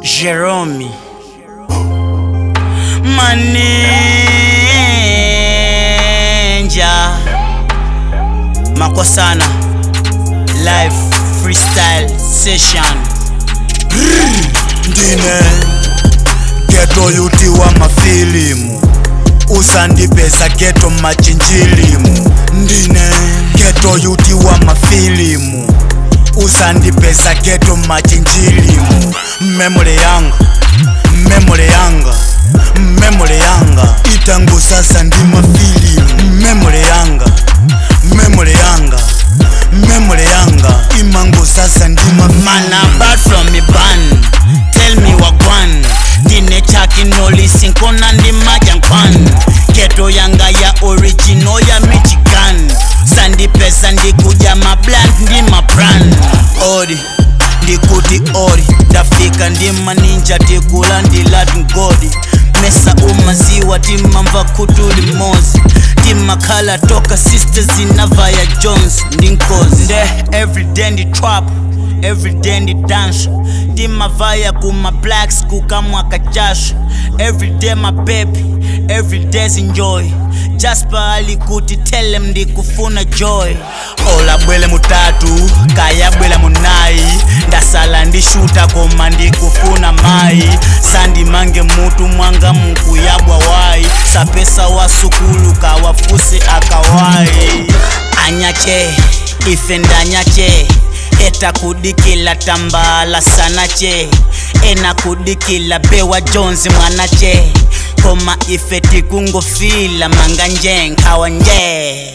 Jerome Manager Makosana live freestyle session. Ndine ghetto yuti wa mafilimu usandipeza ghetto machinjilimu. Ndine ghetto yuti wa mafilimu usandipeza ghetto machinjilimu. Memory yanga itangu sasa ndi mafilimu. Memory yanga imangu sasa ndi mafilimu. Man apart from me ban, tell me wagwan. Dine chaki no listen kona ndi majankwan. Ghetto yanga ya original ya Michigan. Sandi pesa ndi kuja ma bland ndi ma brand. Odi ndikuti ori tafika ndi maninja tikula ndi Latin godi. Mesa umaziwa timamva kutuli mozi. Timakhala toka sisters inava ya Jones ndinkozi. Nde everyday ndi trap, everyday ndi dance. Timavaya kuma blacks kukamwaka jasho. Everyday my baby, everyday's enjoy. Jasper alikuti tell them ndikufuna joy. Ola bwele mutatu, kaya bwele munai. Ndasala ndishuta koma ndikufuna mai. Sandi mange mutu mwanga muku yabwa wai. Sapesa wa sukulu kawafuse akawai. Anyache, ifenda nyache. Eta kudikila tambala sana che. Ena kudikila bewa Jones mwanache. Koma ifeti kungofila manganje nkawanje.